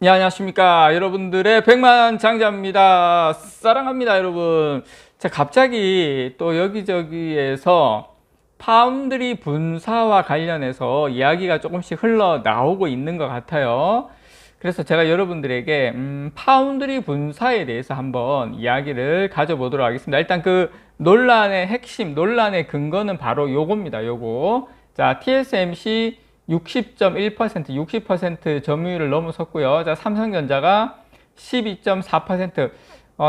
네, 안녕하십니까. 여러분들의 백만 장자입니다. 사랑합니다, 여러분. 자, 갑자기 또 여기저기에서 파운드리 분사와 관련해서 이야기가 조금씩 흘러나오고 있는 것 같아요. 그래서 제가 여러분들에게 파운드리 분사에 대해서 한번 이야기를 가져보도록 하겠습니다. 일단 그 논란의 핵심, 논란의 근거는 바로 요겁니다. 요거. 자, TSMC 60.1%, 60% 점유율을 넘어섰고요. 자, 삼성전자가 12.4%.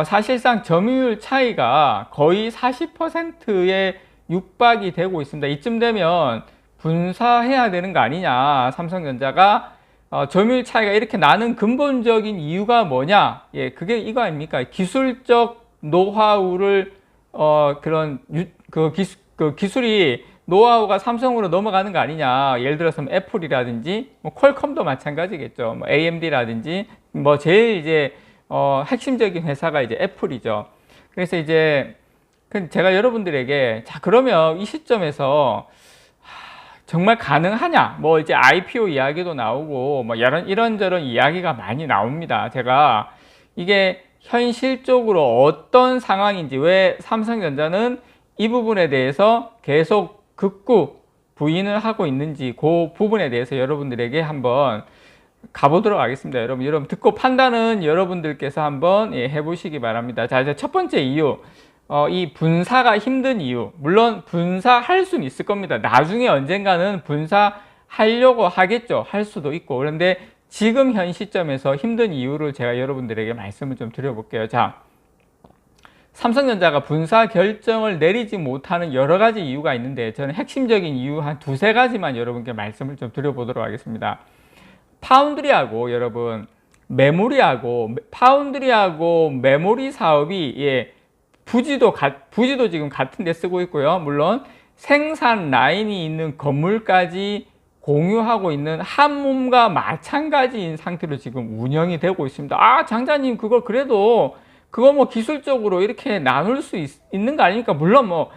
사실상 점유율 차이가 거의 40%에 육박이 되고 있습니다. 이쯤 되면 분사해야 되는 거 아니냐. 삼성전자가 점유율 차이가 이렇게 나는 근본적인 이유가 뭐냐? 예, 그게 이거 아닙니까? 기술적 노하우를 기술이 노하우가 삼성으로 넘어가는 거 아니냐. 예를 들어서 애플이라든지 뭐 퀄컴도 마찬가지겠죠. 뭐 AMD라든지 뭐 제일 이제 핵심적인 회사가 이제 애플이죠. 그래서 이제 제가 여러분들에게 자, 그러면 이 시점에서 정말 가능하냐? 뭐 이제 IPO 이야기도 나오고 뭐 이런저런 이야기가 많이 나옵니다. 제가 이게 현실적으로 어떤 상황인지, 왜 삼성전자는 이 부분에 대해서 계속 극구 부인을 하고 있는지, 그 부분에 대해서 여러분들에게 한번 가보도록 하겠습니다. 여러분 듣고 판단은 여러분들께서 한번 해보시기 바랍니다. 자, 이제 첫 번째 이유, 이 분사가 힘든 이유. 물론 분사할 수는 있을 겁니다. 나중에 언젠가는 분사하려고 하겠죠. 할 수도 있고. 그런데 지금 현 시점에서 힘든 이유를 제가 여러분들에게 말씀을 좀 드려볼게요. 자, 삼성전자가 분사 결정을 내리지 못하는 여러 가지 이유가 있는데, 저는 핵심적인 이유 한 두세 가지만 여러분께 말씀을 좀 드려보도록 하겠습니다. 파운드리하고 여러분, 파운드리하고 메모리 사업이 부지도 지금 같은 데 쓰고 있고요. 물론 생산 라인이 있는 건물까지 공유하고 있는 한 몸과 마찬가지인 상태로 지금 운영이 되고 있습니다. 아, 장자님, 그거 뭐 기술적으로 이렇게 나눌 수 있는 거 아닙니까? 물론 뭐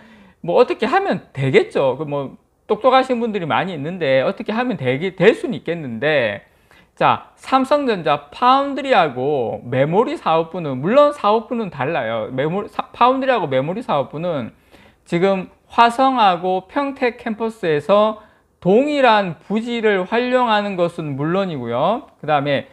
어떻게 하면 되겠죠. 뭐 똑똑하신 분들이 많이 있는데 어떻게 하면 될 수는 있겠는데, 자, 삼성전자 파운드리하고 메모리 사업부는, 물론 사업부는 달라요. 파운드리하고 메모리 사업부는 지금 화성하고 평택 캠퍼스에서 동일한 부지를 활용하는 것은 물론이고요. 그 다음에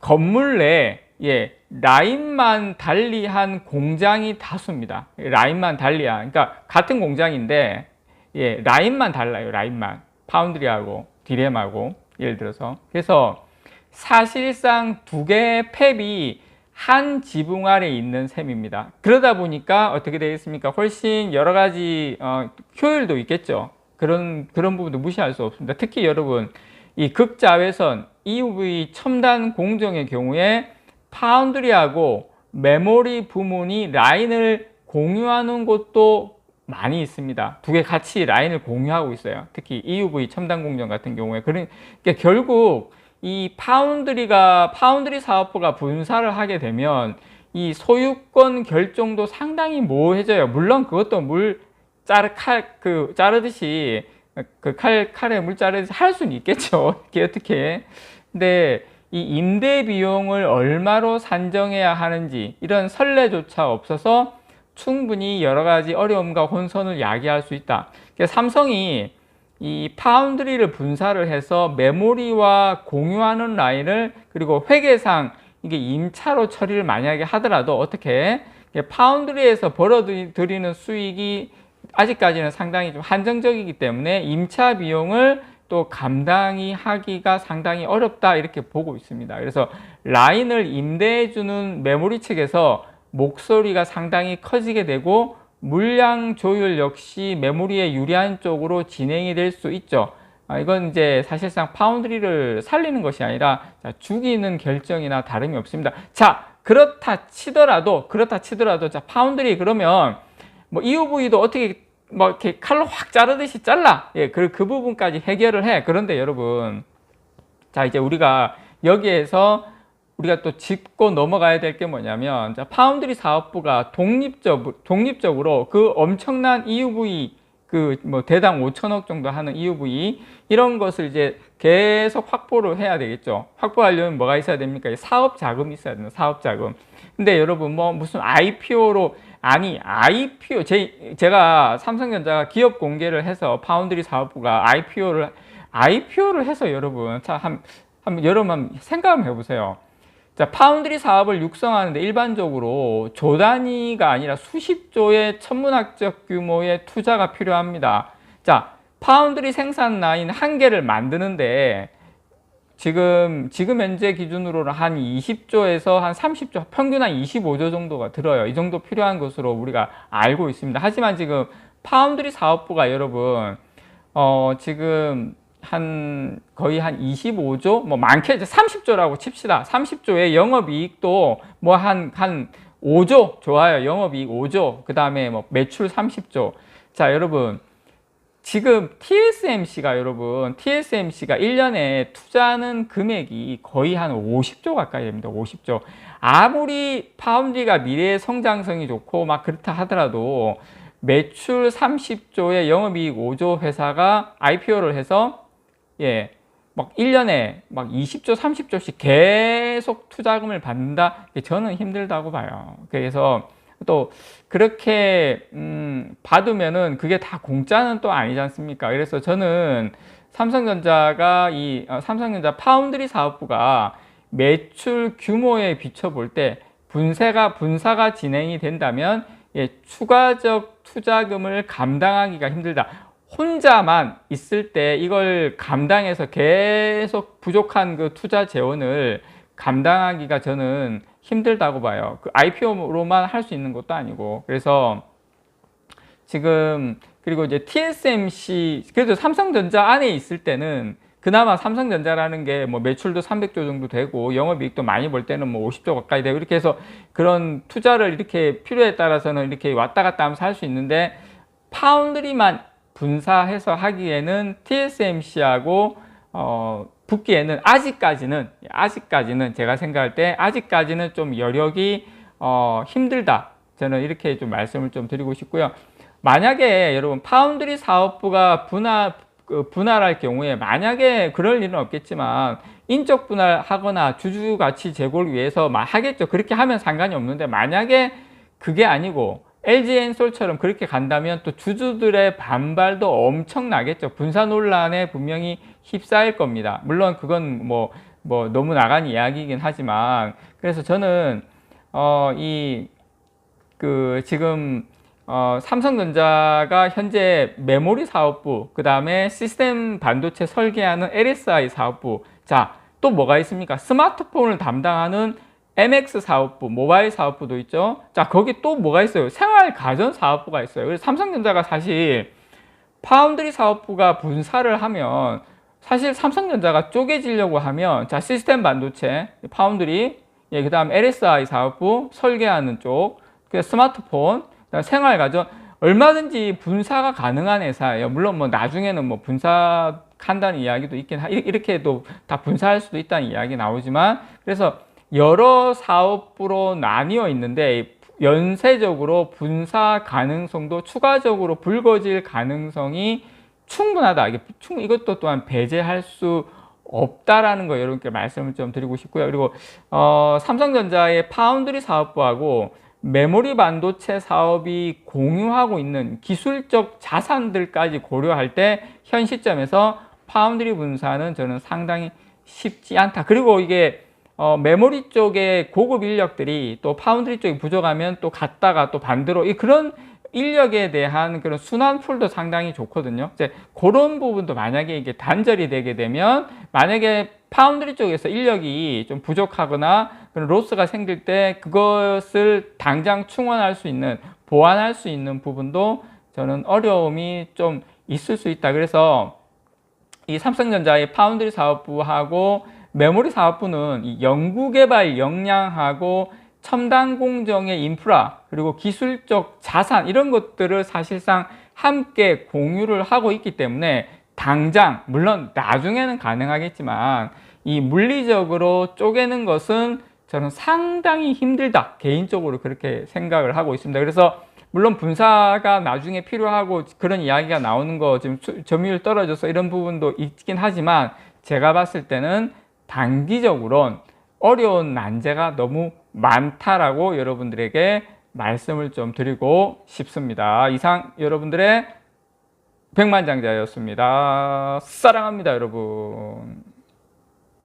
건물 내에 라인만 달리한 공장이 다수입니다. 라인만 달리한, 그러니까 같은 공장인데 라인만 달라요. 라인만. 파운드리하고 디램하고 예를 들어서. 그래서 사실상 두 개의 팹이 한 지붕 아래 있는 셈입니다. 그러다 보니까 어떻게 되겠습니까? 훨씬 여러 가지 효율도 있겠죠. 그런 부분도 무시할 수 없습니다. 특히 여러분, 이 극자외선 EUV 첨단 공정의 경우에 파운드리하고 메모리 부문이 라인을 공유하는 곳도 많이 있습니다. 두 개 같이 라인을 공유하고 있어요. 특히 EUV 첨단 공정 같은 경우에. 그러니까 결국 이 파운드리 사업부가 분사를 하게 되면 이 소유권 결정도 상당히 모호해져요. 물론 그것도 자르듯이 칼에 물 자르듯이 할 수는 있겠죠. 어떻게. 근데 이 임대 비용을 얼마로 산정해야 하는지 이런 선례조차 없어서 충분히 여러 가지 어려움과 혼선을 야기할 수 있다. 삼성이 이 파운드리를 분사를 해서 메모리와 공유하는 라인을, 그리고 회계상 이게 임차로 처리를 만약에 하더라도 어떻게 파운드리에서 벌어들이는 수익이 아직까지는 상당히 좀 한정적이기 때문에 임차 비용을 또 감당이 하기가 상당히 어렵다, 이렇게 보고 있습니다. 그래서 라인을 임대해주는 메모리 측에서 목소리가 상당히 커지게 되고, 물량 조율 역시 메모리에 유리한 쪽으로 진행이 될 수 있죠. 이건 이제 사실상 파운드리를 살리는 것이 아니라 죽이는 결정이나 다름이 없습니다. 자, 그렇다 치더라도 자, 파운드리 그러면 뭐 EUV도 어떻게 뭐 이렇게 칼로 확 자르듯이 잘라. 그 부분까지 해결을 해. 그런데 여러분, 자, 이제 우리가 여기에서 우리가 또 짚고 넘어가야 될 게 뭐냐면, 자, 파운드리 사업부가 독립적으로 그 엄청난 EUV 그 뭐 대당 5천억 정도 하는 EUV 이런 것을 이제 계속 확보를 해야 되겠죠. 확보하려면 뭐가 있어야 됩니까? 사업 자금이 있어야 됩니다. 사업 자금. 근데 여러분 뭐 무슨 IPO로 아니 IPO 제가 삼성전자가 기업 공개를 해서 파운드리 사업부가 IPO를 해서 여러분 여러분 한번 생각 한번 해보세요. 자, 파운드리 사업을 육성하는데 일반적으로 조 단위가 아니라 수십조의 천문학적 규모의 투자가 필요합니다. 자, 파운드리 생산 라인 한 개를 만드는데 지금 현재 기준으로는 한 20조에서 한 30조, 평균 한 25조 정도가 들어요. 이 정도 필요한 것으로 우리가 알고 있습니다. 하지만 지금 파운드리 사업부가 여러분 지금 거의 한 25조, 뭐 많게 30조라고 칩시다. 30조의 영업이익도 뭐 한 5조, 좋아요. 영업이익 5조, 그 다음에 뭐 매출 30조. 자, 여러분. 지금 TSMC가 1년에 투자하는 금액이 거의 한 50조 가까이 됩니다. 50조. 아무리 파운드리가 미래의 성장성이 좋고 막 그렇다 하더라도 매출 30조에 영업이익 5조 회사가 IPO를 해서 막 1년에 막 20조, 30조씩 계속 투자금을 받는다? 저는 힘들다고 봐요. 그래서 또 그렇게 받으면은 그게 다 공짜는 또 아니지 않습니까? 그래서 저는 삼성전자가 삼성전자 파운드리 사업부가 매출 규모에 비춰볼 때 분사가 진행이 된다면 추가적 투자금을 감당하기가 힘들다. 혼자만 있을 때 이걸 감당해서 계속 부족한 그 투자 재원을 감당하기가 저는 힘들다고 봐요. 그 IPO로만 할 수 있는 것도 아니고. 그래서 지금 그리고 이제 TSMC 그래도 삼성전자 안에 있을 때는 그나마 삼성전자라는 게 뭐 매출도 300조 정도 되고 영업이익도 많이 벌 때는 뭐 50조 가까이 되고 이렇게 해서 그런 투자를 이렇게 필요에 따라서는 이렇게 왔다 갔다 하면서 할 수 있는데 파운드리만 분사해서 하기에는 TSMC하고 붙기에는 아직까지는 제가 생각할 때 아직까지는 좀 여력이 힘들다. 저는 이렇게 좀 말씀을 좀 드리고 싶고요. 만약에 여러분 파운드리 사업부가 분할할 경우에 만약에 그럴 일은 없겠지만 인적 분할하거나 주주 가치 제고를 위해서 하겠죠. 그렇게 하면 상관이 없는데 만약에 그게 아니고 LG엔솔처럼 그렇게 간다면 또 주주들의 반발도 엄청나겠죠. 분사 논란에 분명히 휩싸일 겁니다. 물론 그건 뭐 너무 나간 이야기이긴 하지만 그래서 저는 지금 삼성전자가 현재 메모리 사업부, 그 다음에 시스템 반도체 설계하는 LSI 사업부, 자, 또 뭐가 있습니까? 스마트폰을 담당하는 MX 사업부, 모바일 사업부도 있죠. 자, 거기 또 뭐가 있어요? 생활 가전 사업부가 있어요. 그래서 삼성전자가 사실 파운드리 사업부가 분사를 하면 사실 삼성전자가 쪼개지려고 하면 자, 시스템 반도체, 파운드리, 그 다음 LSI 사업부, 설계하는 쪽, 스마트폰, 생활 가전 얼마든지 분사가 가능한 회사예요. 물론 뭐 나중에는 뭐 분사한다는 이야기도 있긴 이렇게도 다 분사할 수도 있다는 이야기 나오지만 그래서 여러 사업부로 나뉘어 있는데 연쇄적으로 분사 가능성도 추가적으로 불거질 가능성이 충분하다. 이것도 또한 배제할 수 없다라는 거 여러분께 말씀을 좀 드리고 싶고요. 그리고 삼성전자의 파운드리 사업부하고 메모리 반도체 사업이 공유하고 있는 기술적 자산들까지 고려할 때 현 시점에서 파운드리 분사는 저는 상당히 쉽지 않다. 그리고 이게 메모리 쪽에 고급 인력들이 또 파운드리 쪽이 부족하면 또 갔다가 또 반대로 그런 인력에 대한 그런 순환풀도 상당히 좋거든요. 이제 그런 부분도 만약에 이게 단절이 되게 되면 만약에 파운드리 쪽에서 인력이 좀 부족하거나 그런 로스가 생길 때 그것을 당장 충원할 수 있는, 보완할 수 있는 부분도 저는 어려움이 좀 있을 수 있다. 그래서 이 삼성전자의 파운드리 사업부하고 메모리 사업부는 이 연구개발 역량하고 첨단 공정의 인프라 그리고 기술적 자산 이런 것들을 사실상 함께 공유를 하고 있기 때문에 당장 물론 나중에는 가능하겠지만 이 물리적으로 쪼개는 것은 저는 상당히 힘들다 개인적으로 그렇게 생각을 하고 있습니다. 그래서 물론 분사가 나중에 필요하고 그런 이야기가 나오는 거 지금 점유율 떨어져서 이런 부분도 있긴 하지만 제가 봤을 때는 단기적으로는 어려운 난제가 너무 많다라고 여러분들에게 말씀을 좀 드리고 싶습니다. 이상 여러분들의 백만장자였습니다. 사랑합니다, 여러분.